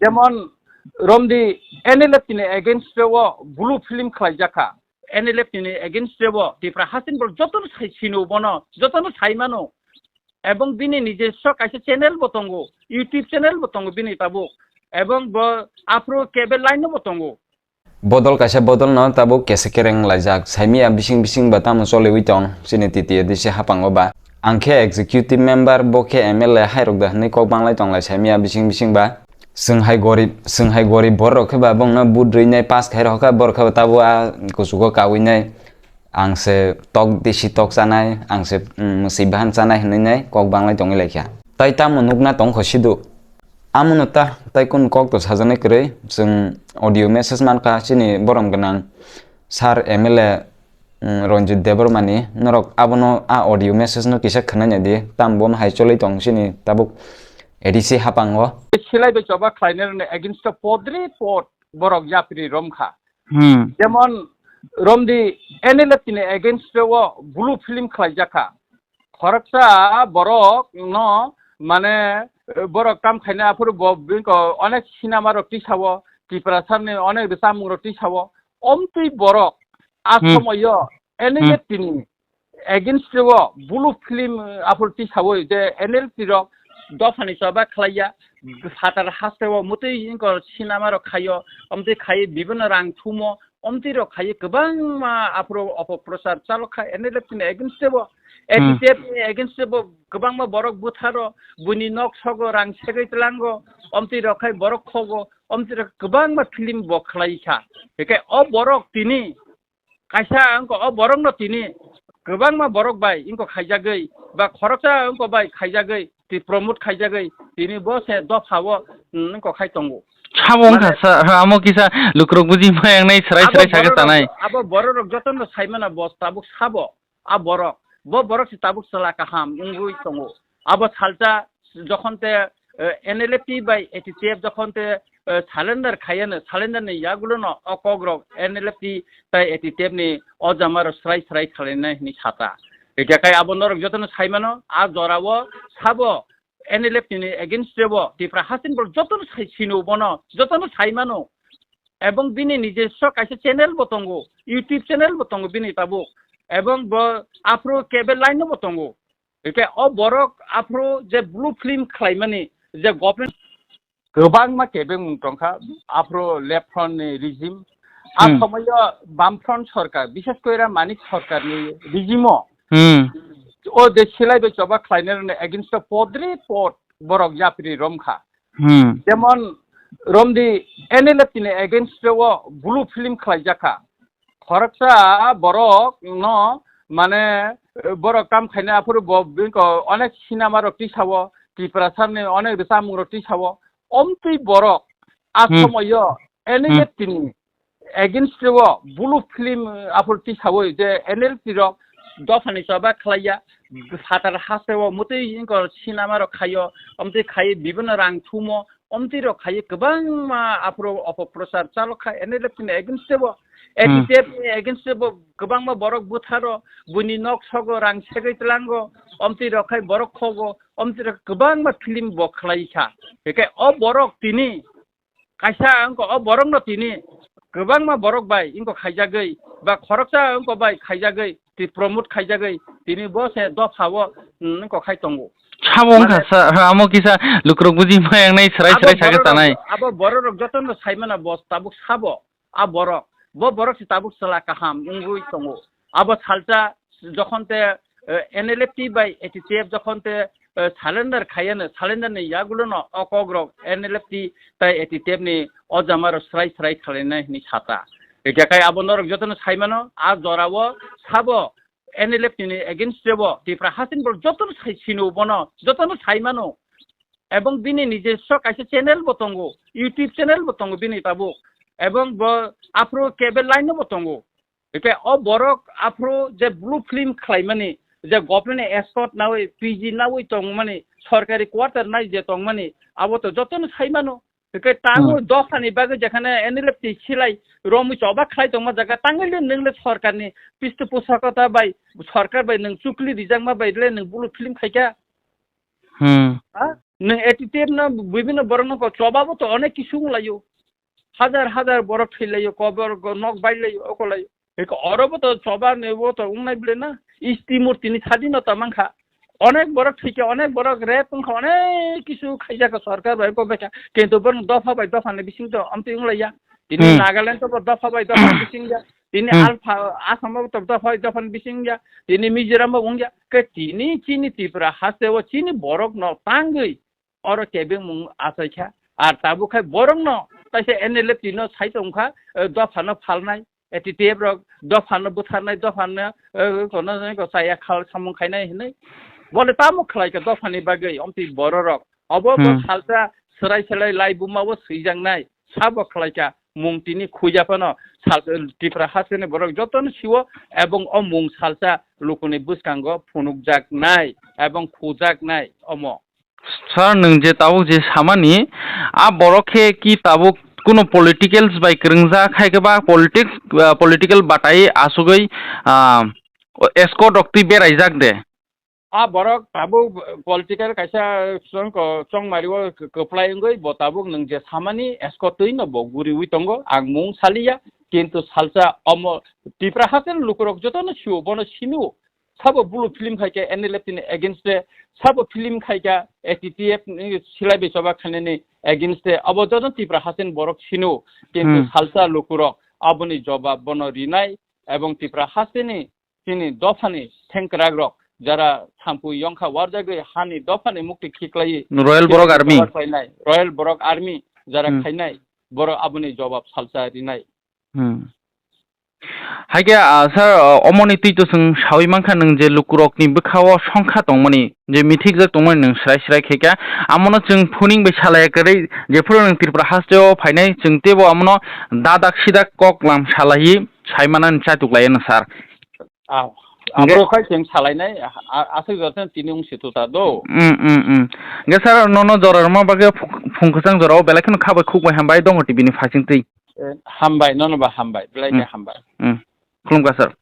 যেমন রমদি এনএলএফ তিনি against blue film খাইজাখা NLF তিনি এগেইনস্ট টিপ্রা হাসিন বল যতন সাইছিনো বনো যতন সাইমানো এবং বিনি নিজস্ব কাছে চ্যানেল বতঙ্গ ইউটিউব চ্যানেল বতঙ্গ বিনি তাবো এবং Afro cable line বতঙ্গ bodol kaisa bodol no tabo kese kereng laijak saimia bising batam chole uitong sini titi dise hapango ba angke executive member boke MLA hairok da nei kok banglai tonglai saimia bising ba sönghai gorib borok ba bongna budrei nai pas khair hoka borkha tabo a kusugo kawi nai angse tok disi tok sanai angse musibahan sanai nei kok banglai tongi laikya tai tam nukna tong khosidu amunota tai kun kok to sajane kre जों audio message manka chini borom ganang sar MLA Ronjit Debormani norok abono a audio message no kisa khananya di tam bom hai cholei tong chini tabuk edisi hapango সেলাই বে জবা ক্লাইনের against পদ্রে পট বরক জাপরি রমখা যেমন রমদি NLF তিনি against blue film খাইজাখা খরকসা বরক ন মানে বড় কাম খাইনা আফুর অনেক সিনেমা রক্তি সাব ত্রিপুরা সামনে অনেক সামুং রক্তি সাব অমতুই বড় আসময় এনএলএফ তিনি এগেইনস্ট ব্লু ফিল্ম আফুর টি সাব যে এনএলপি রক দফানি সবা খাইয়া সাতার হাসতেও মতই সিনেমা রক খাইও অমতুই খাই বিভিন্ন রাং থুমো অমতুই রক খাই গোবাং মা আফুর অপপ্রচার চালকা এনএলএফ তিনি এগেইনস্ট এটিএফ এগেইনস্ট गोबां मा बरक बुथारो बुनि नक सगो रां सेगैतलांगो अमति रखाय बरक खगो अमति गोबां मा फिल्म बखलाइसा बेके अ बरक तिनि कायसा अंको अ बरक न तिनि गोबां मा बरक बाय इंको खाइजागै बा खरकसा अंको बाय खाइजागै ति प्रमोट खाइजागै तिनि बसे दफावो नंको खाइतंगो साबं खासा आमो किसा लुक्रक बुजि मायांनाय सराय सागे तानाय आबो बरक जतन साइमाना बस ताबुक साबो आ बरक बरक ताबुक सला काहाम उंगुइ तंगो अब सालता जखनते एनएलएपी बाय एटीटीएफ जखनते सालेंडर खायनो सालेंडर नि यागुलो न अकग्र एनएलएपी बाय एटीटीएफ नि अजामार स्राय खालायनाय नि साता एकाय अब नरक जतन साइमानो आ जरावो साबो एनएलएपी नि एगेइनस्ट देबो टिप्रा हासिन बल जतन साइसिनो बनो जतन साइमानो এবং বিনি নিজস্ব কাছে চ্যানেল বতঙ্গ ইউটিউব চ্যানেল বতঙ্গ বিনি তাবো এবং আফ্রো কেবল লাইন বতঙ্গ এটা অবরক আফ্রো যে ব্লু ফিল্ম খাইমানি যে গভর্নমেন্ট গোবাং মা কেবেং মুংটংখা আফ্রো লেফট ফ্রন্ট রিজিম আর সময় বাম ফ্রন্ট সরকার বিশেষ করে মানিক সরকারনি রিজিমো ও যে সেলাই বে জবা ক্লাইনের এগেইনস্ট পদ্রে পট বরক জাপরি রমখা যেমন রমদি এনএলএফ তিনি এগেইনস্ট ব্লু ফিল্ম খাইজাখা খরকসা বরক ন মানে বড় কাম খাইনা আফুর অনেক সিনেমা রক্তি সাব ত্রিপুরা সামনে অনেক সামুং রক্তি সাব অমতুই বরক আসময় এনএলএফ তিনি এগেইনস্ট ব্লু ফিল্ম আফুর টি সাব যে এনএলপি রক দফানি সবা খাইয়া সাতার হাসতেও মতই সিনেমা রক খাইও অমতুই খাই বিভিন্ন রাং থুমো অমতুই রক খাই গোবাং মা আফুর অপপ্রচার চালকা এনএলএফ তিনি এগেইনস্ট एटीटीएफ एगेइनस्ट गोबां मा बरक बुथारो बुनि नक सगो रां सेगैतलांगो अमति रखाय बरक खगो अमति गोबां मा फिल्म बखलाइसा बेके अ बरक तिनि कायसा अंको अ बरक न तिनि गोबां मा बरक बाय इंको खाइजागै बा खरकसा अंको बाय खाइजागै ति प्रमोट खाइजागै तिनि बसे दफावो नंको खाइतंगो साबं खासा आमो किसा लुक्रक बुजि मायांनाय सराय सागे तानाय अब बरक जतन साइमाना बस ताबुक साबो आ बरक बरक ताबुक सला काहाम उंगुइ तंगो अब सालता जखनते एनएलएपी बाय एटीटीएफ जखनते सालेंडर खायनो सालेंडर नि यागुलो न अकग्र एनएलएपी बाय एटीटीएफ नि अजामार स्राय खालायनाय नि साता एकाय अब नरक जतन साइमानो आ जरावो साबो एनएलएपी नि एगेइनस्ट देबो टिप्रा हासिन बल जतन साइसिनो बनो जतन साइमानो এবং বিনি নিজস্ব কাছে চ্যানেল বতঙ্গ ইউটিউব চ্যানেল বতঙ্গ বিনি তাবো এবং আফ্রো কেবল লাইন বতঙ্গ এটা অবরক আফ্রো যে ব্লু ফিল্ম খাইমানি যে গভর্নমেন্ট এসকট নাওই পিজি নাওই তংমানি সরকারি কোয়ার্টার নাই যে তংমানি আবো তো যতন সাইমানো একে তাঙ্গো দফানি বাগে যেখানে এনএলএফটি ছিলাই রমি চবা খাই তংমা জায়গা তাঙ্গলে নংলে সরকারনি পৃষ্ঠপোষকতা বাই সরকার বাই নং চুকলি রিজাংমা বাইলে নং ব্লু ফিল্ম খাইকা नों एटिटिउड ना विभिन्न बरन को चबाबो तो अनेक किसुं लायो हाजार हाजार बर थैलायो कबर नक बायलायो अकलायो एक अरबो तो चबा नेबो तो उंनाय बिले ना इस्तिमुर तिनि स्वाधीनता मांखा अनेक बर थैके अनेक बर रेप पंखा अनेक किसु खाइजाका सरकार भएको बेटा किन्तु बरन दफा बाय दफा ने बिसिं तो अम्ति उंलाया तिनि नागाल्यान्ड तो दफा बाय दफा बिसिं जा तिनी आल्फा आसामबो तो दफा बाय दफा बिसिं जा तिनि मिजोरामबो उंजा के तिनि चिनि त्रिपुरा हासेव चिनि बरक न तांगै और केबे मुं आसाइखा आर ताबुखाय बरं न ताइसे एनएलए तिनो साइतंखा दफानो फालनाय एटिटिउड रक दफानो बुथारनाय दफानो कोन को साया खाल सामुं खायनाय हिनै बोले तामु खलायका दफानि बागै अम्ति बर रक अब सालसा सराय सलाय लाइबुमाबो सैजांनाय साब खलायका मुं तिनि खुइजापन साल त्रिपुरा हासेने बरक जतन सिव एवं अ मुं सालसा लुकुनि बुसकांग फुनुकजाकनाय एवं खुजाकनाय अम सर नों जे ताबुक जे सामानि आ बरखे की ताबुक कुनो पॉलिटिकल्स बाय करंजा खायगबा पॉलिटिकल बाटाई आसुगै एस्को डक्ति बेरायजाक दे आ बरक ताबु पॉलिटिकल कैसा चंग मारिव कप्लायंगै बताबुक नों जे सामानि एस्को तै न बगुरि उइतंगो आं मुं सालिया किन्तु सालसा अम त्रिपुरा हासेन लुकुरक जतन सिउ बन सिनु सब बुलु फिल्म खाइके एनएलएफ तिनि अगेंस्ट सब फिल्म खाइका एटीटीएफ सिलाइ बेसबा खानेनि अगेंस्ट अब जतन त्रिपुरा हासेन बरक सिनु किन्तु सालसा लुकुरक अबनि जवाब बन रिनाय एवं त्रिपुरा हासेनि तिनि दफानि थेंकराग्रक जरा थाम्पु यंखा वारजागै हानि दफानि मुक्ति खिक्लाई रॉयल बरक आर्मी रॉयल बरक आर्मी जरा खाइनाय बर अबनि जवाब सालसा रिनाय हाइगे सर अमनि तुइतो जों सावि मांखा नों जे लुकुरकनि बोखाव संखा दंमोनि जे मिथिक जक दंमोन नों स्राय स्राय खेका आमनो जों फुनिं बे सालायकरै जेफोर नों त्रिपुरा हास्टेआव फायनाय जों तेबो आमनो दादाक सिदाक कक लाम सालायि सायमानान चातुकलाय न सर आब्रखाय जों सालायनाय आसै जतन तिनि उंसितुता दो गे सर ननो जरारमा बागे फुंखसां जराव बेलाखन खाबाय खुबाय हामबाय दङ टिभिनि फासिंतै हामबाय ननबा हामबाय बेलायनो हामबाय खुलुमगा सर